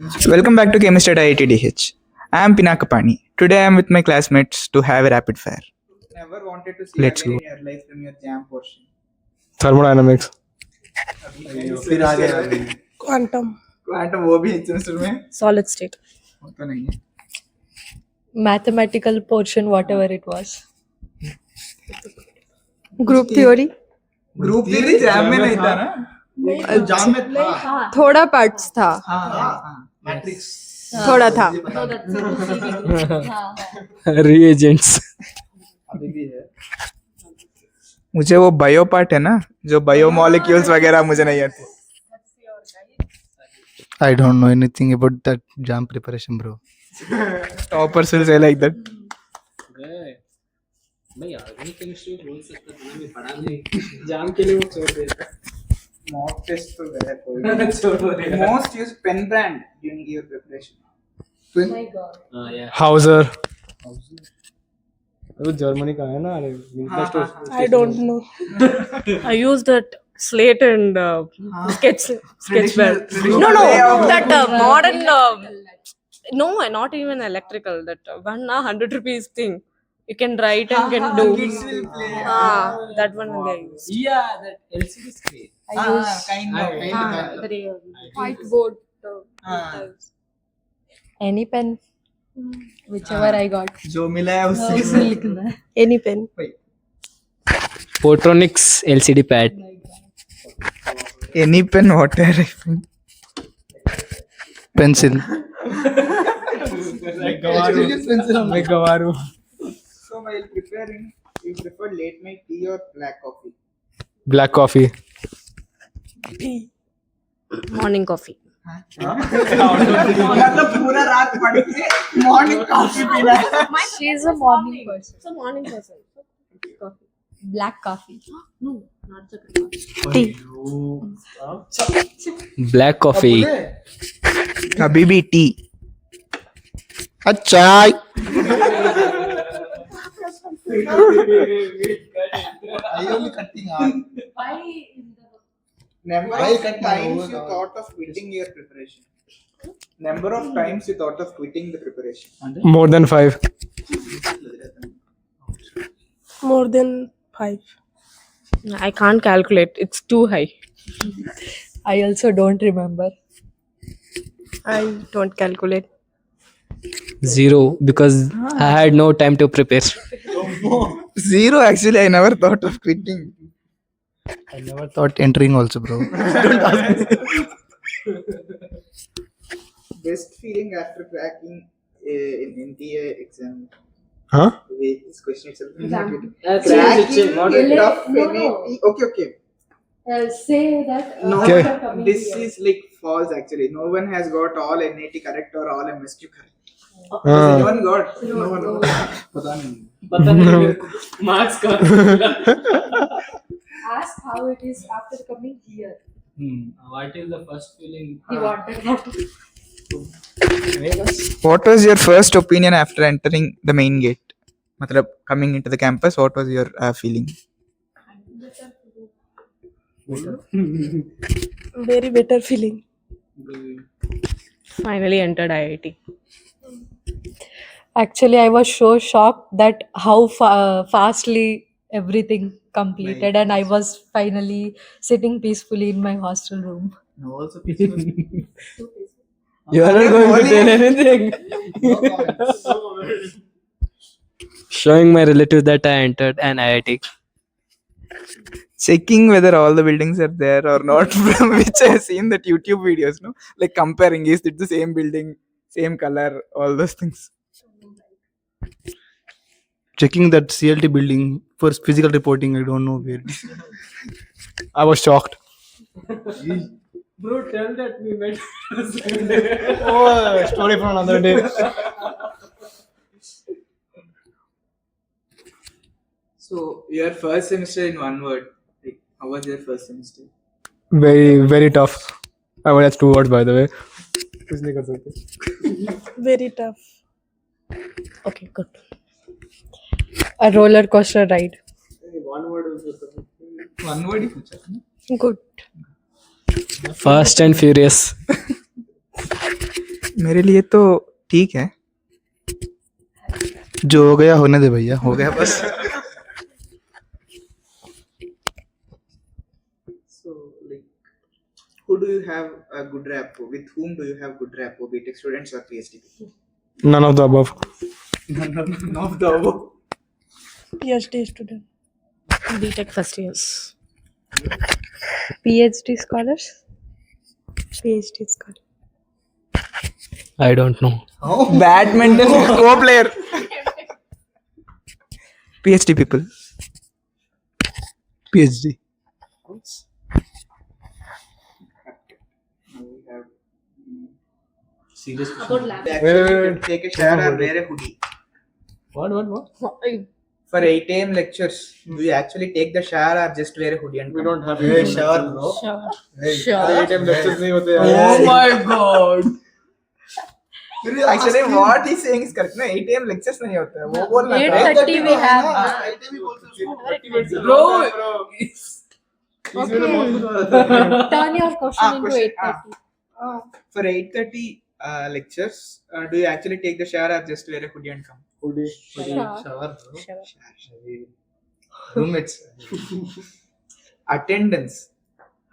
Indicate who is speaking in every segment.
Speaker 1: Welcome back to Chemistry at IITDH. I am Pinakapani. Today I am with my classmates to have a rapid fire. Never wanted to see
Speaker 2: Let's
Speaker 1: again
Speaker 2: go.
Speaker 1: in your life from your jam portion.
Speaker 2: Thermodynamics.
Speaker 1: फिर आगे
Speaker 3: quantum
Speaker 1: quantum वो भी semester में
Speaker 3: solid state
Speaker 1: होता नहीं है.
Speaker 4: mathematical portion, whatever it was.
Speaker 3: Group theory
Speaker 1: group theory jam में नहीं था ना. जैम में था.
Speaker 3: थोड़ा पार्ट्स था
Speaker 1: मैट्रिक्स
Speaker 3: थोड़ा था
Speaker 2: Reagents.
Speaker 1: अभी भी है. मुझे वो बायो पार्ट है ना, जो बायो मॉलिक्यूल्स वगैरह मुझे नहीं आते.
Speaker 5: I don't know anything about that jam preparation, bro.
Speaker 1: Toppers will say like that.
Speaker 2: नहीं ऑर्गेनिक केमिस्ट्री बोल सकता था मैं पढ़ा नहीं जाम के लिए वो छोड़ देता
Speaker 1: मॉक टेस्ट तो गया कोई.
Speaker 2: छोड़ देगा
Speaker 1: Most use pen brand during your preparation.
Speaker 4: My God.
Speaker 2: हां या
Speaker 5: Hauser.
Speaker 2: वो जर्मनी का है ना अरे
Speaker 3: I don't know I use that slate and sketch
Speaker 1: Traditional-
Speaker 3: pen.
Speaker 1: traditional
Speaker 3: No,
Speaker 1: way of
Speaker 3: that modern. No, not even electrical. That 100 rupees thing. You can write and can do.
Speaker 1: Kids will play.
Speaker 3: That one they use.
Speaker 2: या that LCD screen
Speaker 4: I use
Speaker 1: Kind of.
Speaker 3: Whiteboard.
Speaker 4: any pen, whichever I got.
Speaker 1: जो मिला है उससे
Speaker 4: उसमें लिखना है.
Speaker 3: Any pen.
Speaker 2: Photonics LCD pad
Speaker 1: Any pen, whatever.
Speaker 5: Pencil.
Speaker 2: मैं गवारू
Speaker 1: So while preparing, you prefer late night tea or black coffee?
Speaker 2: Black coffee
Speaker 3: Morning coffee.
Speaker 1: मतलब पूरा रात पढ़ के मॉर्निंग कॉफी पीना है.
Speaker 4: She is a morning person.
Speaker 3: So morning person. Coffee.
Speaker 4: Black coffee.
Speaker 3: No, not the
Speaker 4: Tea.
Speaker 2: Black coffee
Speaker 1: अभी भी T.
Speaker 5: अच्छा.
Speaker 1: Number of times you thought of quitting your preparation. Number of times you thought of quitting the preparation.
Speaker 2: More than 5
Speaker 3: More than 5. I can't calculate. It's too high.
Speaker 4: I also don't remember.
Speaker 3: I don't calculate.
Speaker 2: 0 because I had no time to prepare.
Speaker 1: Zero. Actually, I never thought of quitting.
Speaker 5: I never thought entering also, bro.
Speaker 1: Best feeling after cracking in NTA exam.
Speaker 2: Huh?
Speaker 1: Wait, this question itself.
Speaker 4: Exam.
Speaker 1: Cracking
Speaker 4: moderate.
Speaker 1: tough
Speaker 4: No,
Speaker 1: NAT.
Speaker 4: no.
Speaker 1: Okay.
Speaker 4: Say that.
Speaker 1: No,
Speaker 2: Okay.
Speaker 1: this is like false actually. No one has got all NAT correct or all MSQ correct. Has anyone got? No one. पता नहीं.
Speaker 2: Marks का
Speaker 4: Ask how it is after coming here.
Speaker 2: What is the first feeling?
Speaker 4: He wanted that.
Speaker 1: What was your first opinion after entering the main gate? मतलब coming into the campus, what was your feeling?
Speaker 3: Very better feeling. Finally entered IIT.
Speaker 4: Actually, I was so shocked that how fastly everything completed, and I was finally sitting peacefully in my hostel room.
Speaker 1: No, also peaceful.
Speaker 2: You are not going to tell anything. Showing my relatives that I entered an IIT.
Speaker 1: Checking whether all the buildings are there or not, from which I have seen that YouTube videos, no? Like comparing, is it the same building, same color, all those things.
Speaker 5: Checking that CLT building for physical reporting. I don't know where.
Speaker 2: I was shocked.
Speaker 6: Bro, tell that we met.
Speaker 5: Oh, story for another day.
Speaker 1: So, your first semester in one word, like, how was your first semester?
Speaker 2: Very, very tough. I mean, that's 2 words, by the way. कुछ नहीं कर सकते.
Speaker 3: Very tough. Okay, good.
Speaker 4: A roller coaster ride.
Speaker 6: One word is
Speaker 1: One word ही पूछा था.
Speaker 3: Good.
Speaker 2: Fast and Furious.
Speaker 1: मेरे लिए तो ठीक है.
Speaker 5: जो हो गया होने दे भैया, हो गया बस.
Speaker 1: So, like, who do you have a good rapport? With whom do you have good rapport? B.Tech students or PhD people?
Speaker 2: None of the above.
Speaker 1: None of the above.
Speaker 3: PhD student. BTech first years.
Speaker 4: PhD scholars.
Speaker 3: PhD scholar.
Speaker 2: I don't know.
Speaker 1: Badminton co-player. PhD people.
Speaker 5: PhD.
Speaker 6: Serious
Speaker 1: Actually, take a shower or wear a hoodie.
Speaker 6: What?
Speaker 1: For 8 a.m. lectures, do you actually take the shower or just wear a hoodie and
Speaker 6: We
Speaker 1: come?
Speaker 6: don't have
Speaker 5: Hey, shower, bro.
Speaker 6: Sure. lectures नहीं होते
Speaker 1: Oh
Speaker 6: my god.
Speaker 1: Actually, what he's saying is correct. No, 8 a.m. lectures नहीं होते हैं. वो बोलना था.
Speaker 4: 8:30 we have.
Speaker 6: Bro.
Speaker 4: Turn your question into
Speaker 1: question.
Speaker 4: 8:30.
Speaker 1: For 8:30 lectures, do you actually take the shower or just wear a hoodie and come?
Speaker 6: Shower.
Speaker 1: Roommates. Attendance.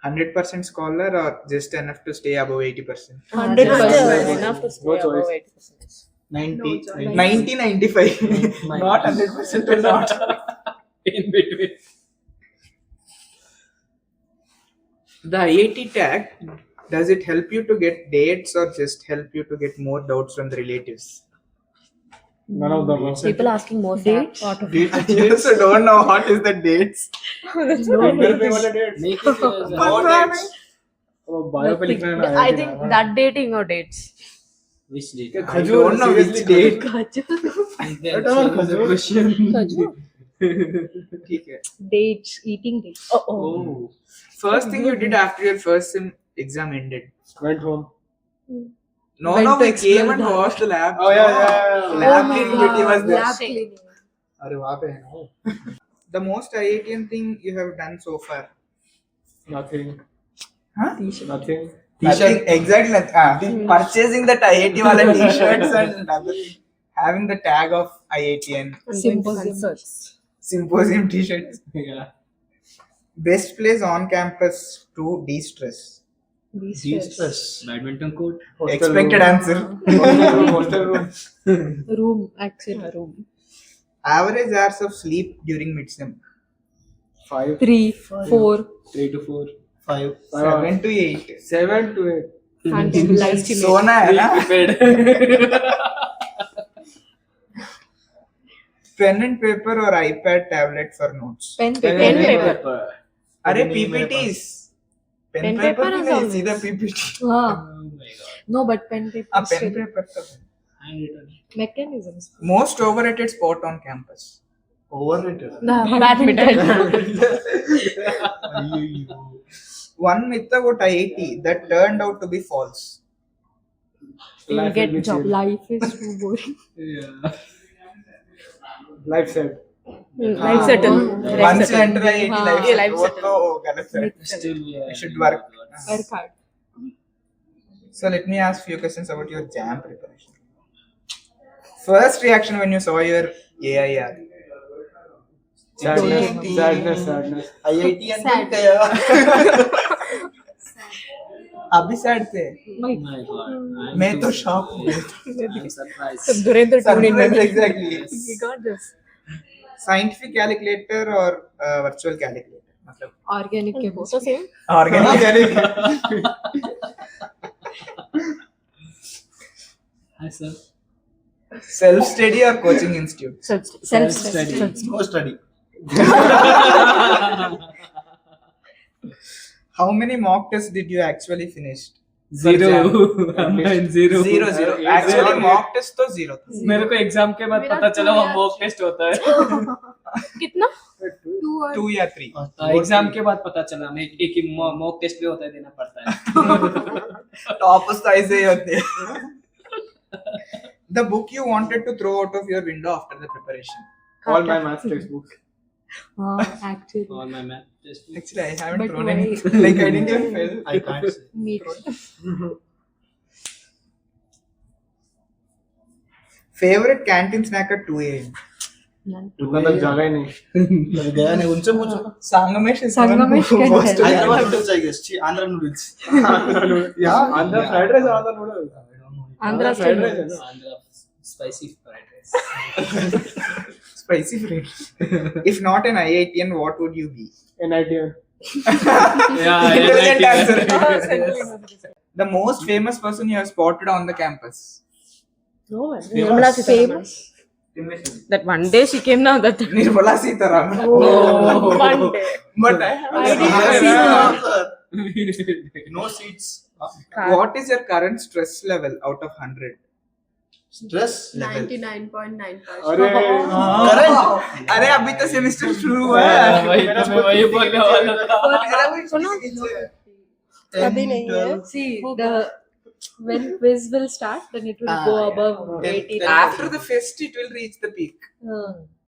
Speaker 1: 100% scholar or just enough to stay above 80%?
Speaker 4: 100%.
Speaker 3: Enough to stay
Speaker 6: No
Speaker 3: above
Speaker 6: choice.
Speaker 3: 80%.
Speaker 5: 90.
Speaker 1: 90-95. Not 100% or not.
Speaker 6: In between.
Speaker 1: The IIT tag, does it help you to get dates or just help you to get more doubts from the relatives?
Speaker 6: None of the above.
Speaker 3: People asking more
Speaker 4: Dates?
Speaker 3: part of
Speaker 1: I also don't know what is the dates.
Speaker 6: Make it bio पे लिखना है ना
Speaker 3: I think that dating or dates.
Speaker 6: Which date?
Speaker 1: I don't know which date.
Speaker 6: Question.
Speaker 1: ठीक है.
Speaker 4: Dates, eating dates.
Speaker 6: Oh.
Speaker 1: First thing you did after your first sem exam ended.
Speaker 6: Went home.
Speaker 1: No,
Speaker 4: Went
Speaker 1: no,
Speaker 4: to
Speaker 1: we
Speaker 4: explore
Speaker 1: came and
Speaker 4: that.
Speaker 1: watched the lab.
Speaker 6: Oh yeah.
Speaker 1: Lab cleaning duty was there.
Speaker 4: Lab cleaning.
Speaker 5: अरे वहाँ पे है ना.
Speaker 1: The most IITian thing you have done so far?
Speaker 6: Nothing.
Speaker 1: Huh?
Speaker 6: Nothing.
Speaker 1: Nothing, exactly. Purchasing that IIT wala t-shirts and other thing. Having the tag of IITian.
Speaker 4: Symposium.
Speaker 1: Symposium t-shirts.
Speaker 6: Yeah.
Speaker 1: Best place on campus to de-stress.
Speaker 4: De-stress.
Speaker 6: Badminton court.
Speaker 1: Expected answer.
Speaker 6: Hostel room.
Speaker 4: Room, actually. Room.
Speaker 1: Average hours of sleep during midsem.
Speaker 6: 5.
Speaker 4: 3, 4.
Speaker 6: 3 to 4.
Speaker 5: 5.
Speaker 1: 7 to 8.
Speaker 6: 7 to 8.
Speaker 4: Timetable estimate.
Speaker 1: सोना है ना?
Speaker 6: Prepared.
Speaker 1: Pen and paper or iPad tablet for notes.
Speaker 4: Pen paper.
Speaker 3: Pen paper.
Speaker 1: अरे PPTs.
Speaker 3: Pen paper
Speaker 1: भी
Speaker 3: is
Speaker 1: नहीं,
Speaker 3: always.
Speaker 1: सीधा PPT.
Speaker 4: हाँ.
Speaker 6: Oh my god.
Speaker 4: No, but pen paper.
Speaker 1: हाँ,
Speaker 4: is
Speaker 1: pen
Speaker 4: still-
Speaker 1: paper तो.
Speaker 6: Handwritten.
Speaker 4: Mechanisms.
Speaker 1: Most overrated sport on campus.
Speaker 5: Overrated.
Speaker 4: Badminton.
Speaker 1: One myth about IIT that turned out to be false.
Speaker 4: You'll
Speaker 6: Life
Speaker 4: get
Speaker 6: will be
Speaker 4: job.
Speaker 6: chill.
Speaker 4: Life is too boring.
Speaker 6: Yeah. Life set.
Speaker 3: Life settle.
Speaker 1: Once you enter IIT,
Speaker 4: हाँ.
Speaker 1: life
Speaker 3: Yeah, life
Speaker 1: वो
Speaker 3: settle.
Speaker 1: तो गलत है.
Speaker 6: Still, yeah.
Speaker 1: You should work.
Speaker 4: Work hard.
Speaker 1: So let me ask few questions about your jam preparation. First reaction when you saw your AIR.
Speaker 6: Sadness.
Speaker 5: IIT
Speaker 4: Sad.
Speaker 1: अभी sad थे.
Speaker 6: My god.
Speaker 1: मैं तो shock हूँ.
Speaker 6: I'm surprised.
Speaker 3: Durendra tuned in.
Speaker 1: Surprised, exactly.
Speaker 3: We got this.
Speaker 1: Scientific calculator or virtual calculator? मतलब
Speaker 4: Organic के
Speaker 3: Both the same.
Speaker 1: organic.
Speaker 6: Hi sir.
Speaker 1: Self study or coaching institute?
Speaker 4: Self-study.
Speaker 5: No study.
Speaker 1: How many mock tests did you actually finish?
Speaker 6: Zero. I'm in zero.
Speaker 1: Zero. Actually mock test तो zero था.
Speaker 6: मेरे को exam के बाद पता चला वो mock test होता है.
Speaker 3: कितना?
Speaker 1: 2 या 3.
Speaker 6: एग्जाम के बाद पता चला मैं एक ही मॉक टेस्ट भी होता है देना पड़ता है.
Speaker 1: Toppers तो ऐसे ही होते हैं. The book you wanted to throw out of your window after the preparation.
Speaker 6: All my math textbooks.
Speaker 4: Actually.
Speaker 6: All my math textbooks.
Speaker 1: Actually, I haven't
Speaker 4: But
Speaker 1: thrown
Speaker 4: why?
Speaker 1: any. Like I didn't even fail.
Speaker 5: I can't say.
Speaker 4: Me too.
Speaker 1: Favorite canteen snack at 2 a.m.
Speaker 2: उतना तक जागा ही नहीं.
Speaker 5: गया नहीं उनसे पूछो.
Speaker 1: Sangamesh is
Speaker 4: Sangamesh
Speaker 1: someone who
Speaker 4: can
Speaker 1: goes to
Speaker 4: tell.
Speaker 5: Hyderabad noodles I guess. Andhra noodles.
Speaker 2: Yeah, Andhra fried rice or Andhra noodles?
Speaker 4: Andhra
Speaker 2: fried
Speaker 4: still
Speaker 2: rice.
Speaker 4: knows.
Speaker 6: Andhra spicy fried rice.
Speaker 1: spicy fried. If not an IITian, what would you be?
Speaker 2: NITN.
Speaker 6: Yeah,
Speaker 1: Intelligent answer.
Speaker 3: Oh,
Speaker 1: The most famous person you have spotted on the campus.
Speaker 3: No, Nirmala Sitharaman. That one day she came now that
Speaker 1: Nirmala Sitharaman.
Speaker 3: one day.
Speaker 1: But
Speaker 4: I didn't see her.
Speaker 5: No seats.
Speaker 1: what is your current stress level out of 100?
Speaker 5: Stress level.
Speaker 7: 99.9%.
Speaker 2: अरे
Speaker 5: Current.
Speaker 1: अरे अभी तो semester शुरू हुआ है.
Speaker 6: वही बोलने वाला था.
Speaker 7: अभी नहीं है.
Speaker 4: See, when quiz will start, then it will go above 80.
Speaker 1: After the fest, it will reach the peak.